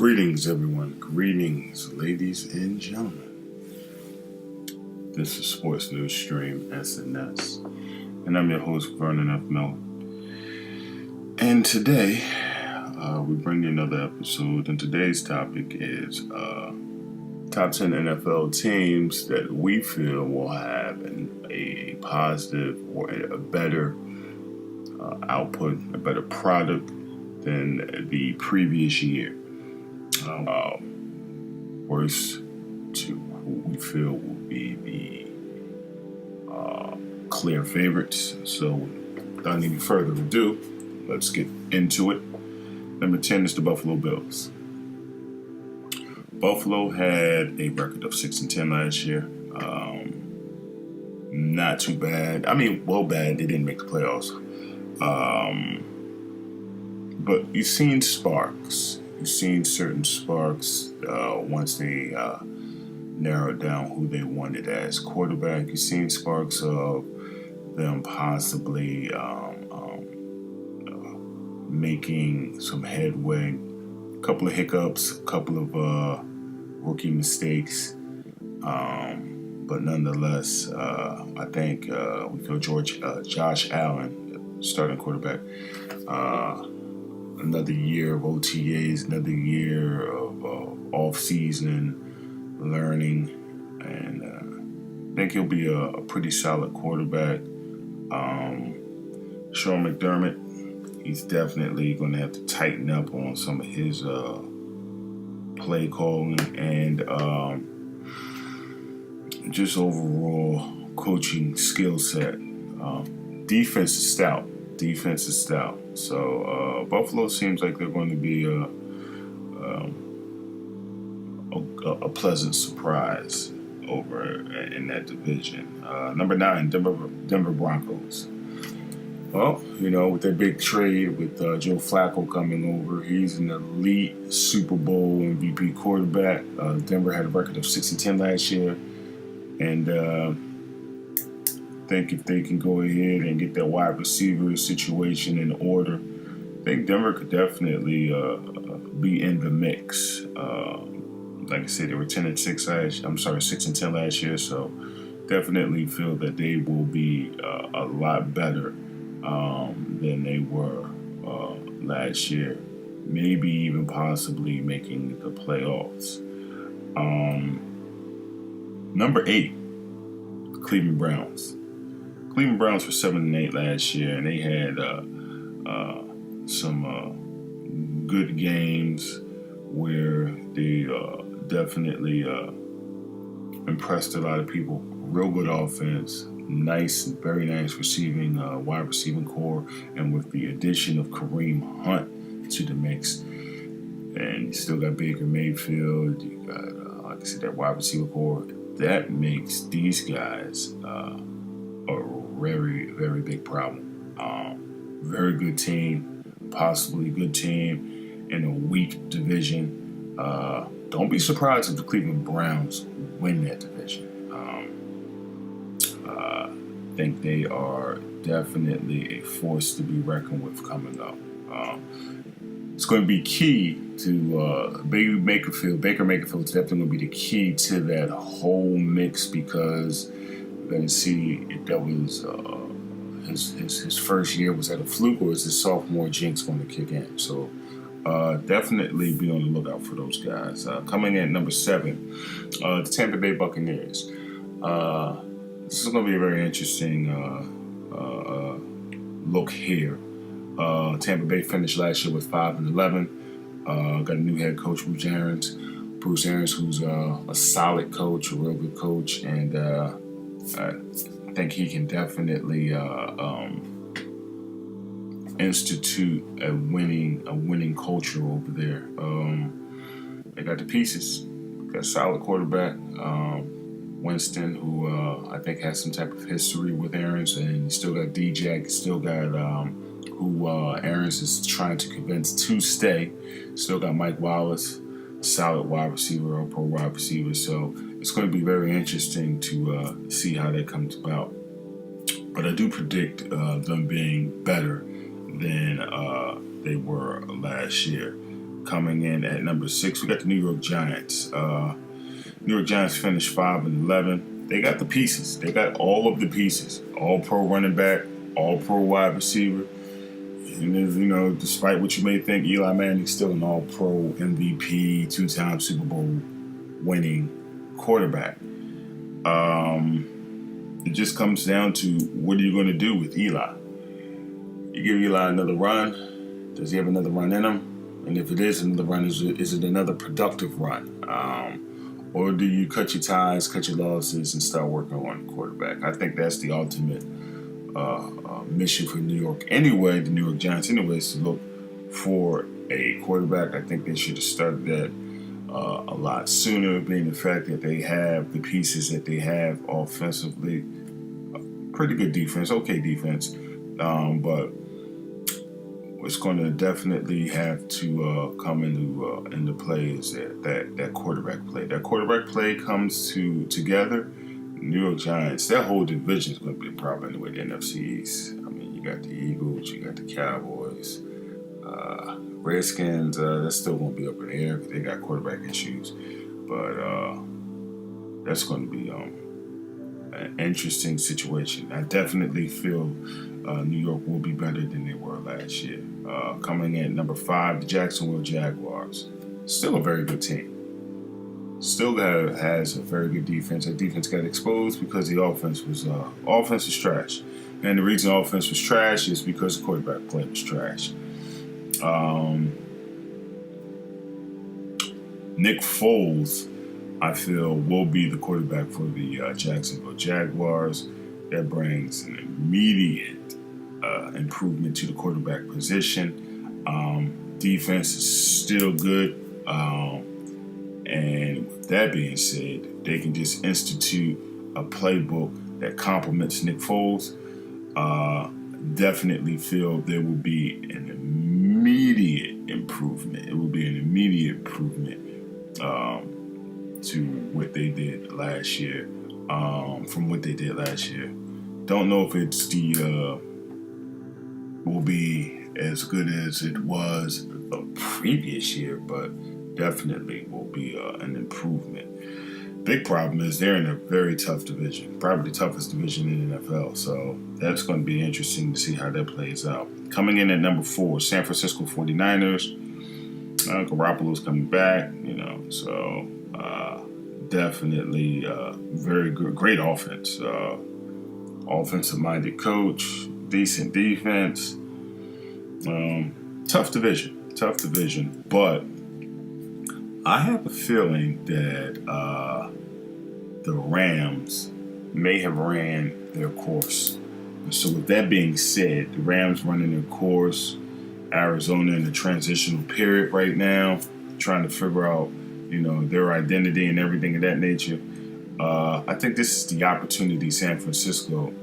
Greetings, everyone. Greetings, ladies and gentlemen. This is Sports News Stream SNS, and I'm your host, Vernon F. Miller. And today, we bring you another episode, and today's topic is top 10 NFL teams that we feel will have a positive or a better output, a better product than the previous year. Worst to who we feel will be the clear favorites. So, without any further ado, let's get into it. Number 10 is the Buffalo Bills. Buffalo had a record of 6-10 last year. Not too bad. I mean, well, bad. They didn't make the playoffs. But you've seen sparks. You've seen certain sparks once they narrowed down who they wanted as quarterback. You've seen sparks of them possibly making some headway. A couple of hiccups, a couple of rookie mistakes. But nonetheless, I think we feel Josh Allen, starting quarterback, another year of OTAs, another year of off-season learning, and I think he'll be a pretty solid quarterback. Sean McDermott, he's definitely going to have to tighten up on some of his play calling and just overall coaching skill set. Defense is stout. So Buffalo seems like they're going to be a pleasant surprise over in that division. Number 9, Denver Broncos. Well, with their big trade with Joe Flacco coming over, he's an elite Super Bowl MVP quarterback. Denver had a record of 6-10 last year, and I think if they can go ahead and get their wide receiver situation in order, I think Denver could definitely be in the mix. Like I said, they were 6-10 last year, so definitely feel that they will be a lot better than they were last year. Maybe even possibly making the playoffs. Number 8, Cleveland Browns. Cleveland Browns were 7-8 last year, and they had some good games where they definitely impressed a lot of people. Real good offense, very nice receiving, wide receiving core, and with the addition of Kareem Hunt to the mix, and you still got Baker Mayfield. You got, like I said, that wide receiver core. That makes these guys a very, very big problem. Very good team, possibly good team in a weak division. Don't be surprised if the Cleveland Browns win that division. I think they are definitely a force to be reckoned with coming up. It's going to be key to Baker Mayfield is definitely going to be the key to that whole mix, because we're going to see if that was his first year was at a fluke, or is his sophomore jinx going to kick in. So definitely be on the lookout for those guys. Coming in at number 7, the Tampa Bay Buccaneers. This is going to be a very interesting look here. Tampa Bay finished last year with 5-11. Got a new head coach, Bruce Arians, who's a solid coach, a real good coach, and I think he can definitely institute a winning culture over there. They got the pieces. Got a solid quarterback, Winston, who I think has some type of history with Arians, and you still got DJ. Still got who Arians is trying to convince to stay. Still got Mike Wallace, solid wide receiver or pro wide receiver. So it's going to be very interesting to see how that comes about. But I do predict them being better than they were last year. Coming in at number 6, we got the New York Giants. New York Giants finished 5-11. They got the pieces. They got all of the pieces. All pro running back, all pro wide receiver. And despite what you may think, Eli Manning's still an all pro MVP, 2-time Super Bowl winning quarterback. It just comes down to what are you going to do with Eli? You give Eli another run. Does he have another run in him? And if it is another run, is it another productive run? Or do you cut your ties, cut your losses, and start working on quarterback? I think that's the ultimate mission for New York anyway, the New York Giants anyway, is to look for a quarterback. I think they should have started that a lot sooner, being the fact that they have the pieces that they have offensively. Pretty good defense, okay defense, but what's going to definitely have to come into play is that quarterback play. That quarterback play comes together. New York Giants, that whole division is going to be a problem anyway. The NFC East. I mean, you got the Eagles, you got the Cowboys, Redskins. That's still going to be up in the air because they got quarterback issues. But that's going to be an interesting situation. I definitely feel New York will be better than they were last year. Coming in at number 5, the Jacksonville Jaguars. Still a very good team. Still has a very good defense. That defense got exposed because the offense was trash. And the reason the offense was trash is because the quarterback play was trash. Nick Foles, I feel, will be the quarterback for the Jacksonville Jaguars. That brings an immediate improvement to the quarterback position. Defense is still good. And with that being said, they can just institute a playbook that complements Nick Foles. Definitely feel there will be an immediate improvement. It will be an immediate improvement to what they did last year. From what they did last year. Don't know if it's will be as good as it was the previous year, but definitely will be an improvement. Big problem is they're in a very tough division, probably the toughest division in the NFL. So that's going to be interesting to see how that plays out. Coming in at number 4, San Francisco 49ers. Garoppolo's coming back, so definitely very good, great offense. Offensive-minded coach, decent defense. Tough division, but I have a feeling that the Rams may have ran their course. So with that being said, the Rams running their course, Arizona in the transitional period right now, trying to figure out, their identity and everything of that nature. I think this is the opportunity San Francisco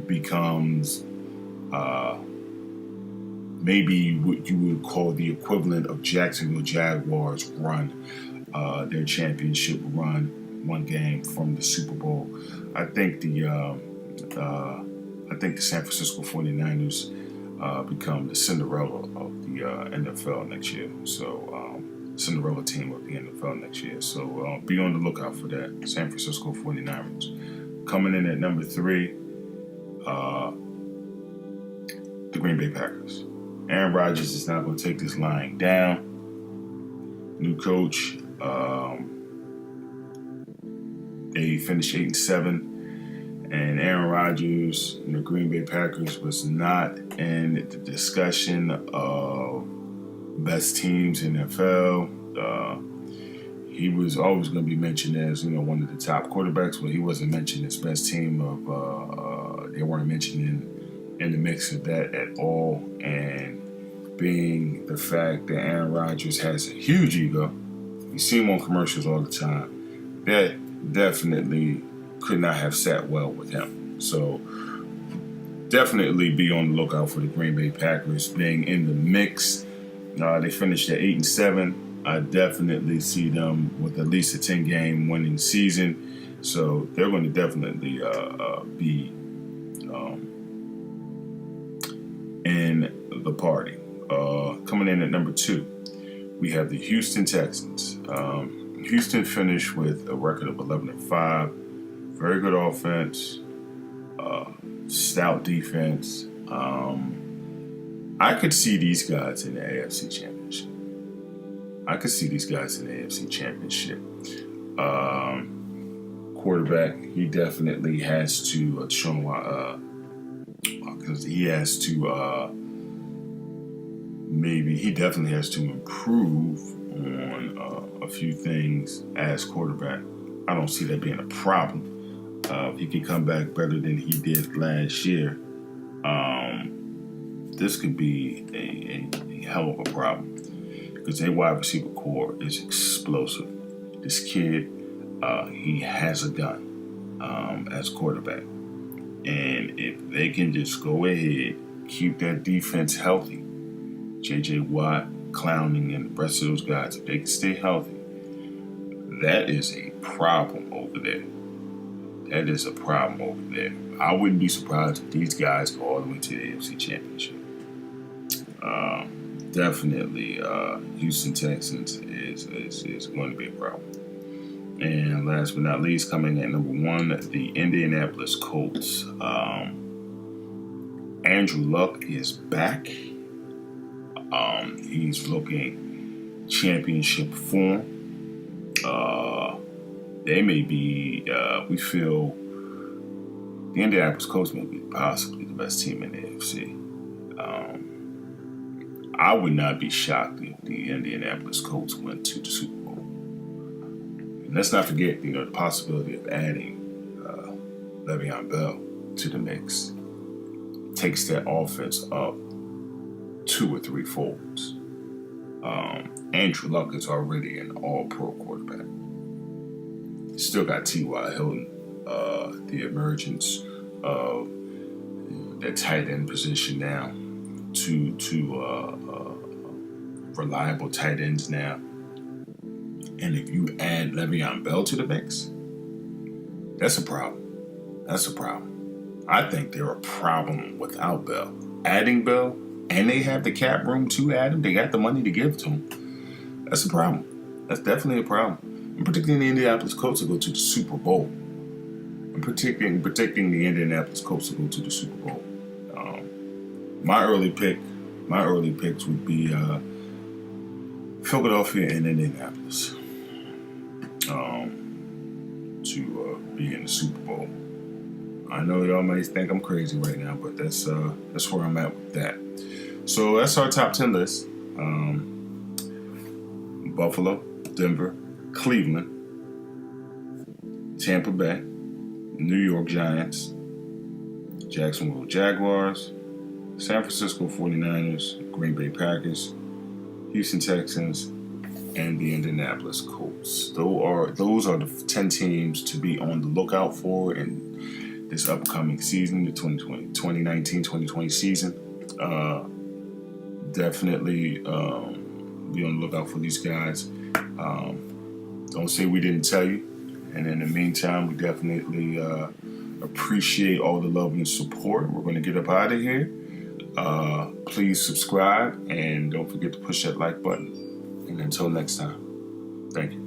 becomes maybe what you would call the equivalent of Jacksonville Jaguars run, their championship run, one game from the Super Bowl. I think the San Francisco 49ers become the Cinderella of the NFL next year. So Cinderella team of the NFL next year. So be on the lookout for that. San Francisco 49ers. Coming in at number 3, the Green Bay Packers. Aaron Rodgers is not going to take this lying down. New coach. They finished 8-7. And Aaron Rodgers and the Green Bay Packers was not in the discussion of best teams in the NFL. He was always going to be mentioned as, one of the top quarterbacks, but he wasn't mentioned as best team of. They weren't mentioned in the mix of that at all. And being the fact that Aaron Rodgers has a huge ego, you see him on commercials all the time. That definitely could not have sat well with him. So definitely be on the lookout for the Green Bay Packers being in the mix. They finished at 8-7. I definitely see them with at least a 10-game winning season. So they're going to definitely be in the party. Coming in at number 2, we have the Houston Texans. Houston finished with a record of 11-5. Very good offense, stout defense. I could see these guys in the AFC Championship. Quarterback, he definitely has to show because he has to he definitely has to improve on a few things as quarterback. I don't see that being a problem. If he can come back better than he did last year, this could be a hell of a problem because their wide receiver core is explosive. This kid, he has a gun as quarterback. And if they can just go ahead, keep that defense healthy, J.J. Watt, Clowning, and the rest of those guys, if they can stay healthy, that is a problem over there. I wouldn't be surprised if these guys go all the way to the AFC Championship. Definitely, Houston Texans is going to be a problem. And last but not least, coming at number 1, the Indianapolis Colts. Andrew Luck is back. He's looking championship form. They may be, we feel the Indianapolis Colts may be possibly the best team in the AFC. I would not be shocked if the Indianapolis Colts went to the Super Bowl. And let's not forget, the possibility of adding Le'Veon Bell to the mix takes that offense up 2 or 3 folds. Andrew Luck is already an all-pro quarterback. Still got T.Y. Hilton, the emergence of that tight end position now, two reliable tight ends now. And if you add Le'Veon Bell to the mix, that's a problem. I think they're a problem without Bell. Adding Bell, and they have the cap room to add him, they got the money to give to him, that's a problem. That's definitely a problem. I'm predicting the Indianapolis Colts to go to the Super Bowl. I'm predicting the Indianapolis Colts to go to the Super Bowl. My early picks would be Philadelphia and Indianapolis to be in the Super Bowl. I know y'all might think I'm crazy right now, but that's where I'm at with that. So that's our top 10 list. Buffalo, Denver, Cleveland, Tampa Bay, New York Giants, Jacksonville Jaguars, San Francisco 49ers, Green Bay Packers, Houston Texans, and the Indianapolis Colts. Those are the 10 teams to be on the lookout for in this upcoming season, the 2019-2020 season. Definitely be on the lookout for these guys. Don't say we didn't tell you. And in the meantime, we definitely appreciate all the love and support. We're going to get up out of here. Please subscribe and don't forget to push that like button. And until next time, thank you.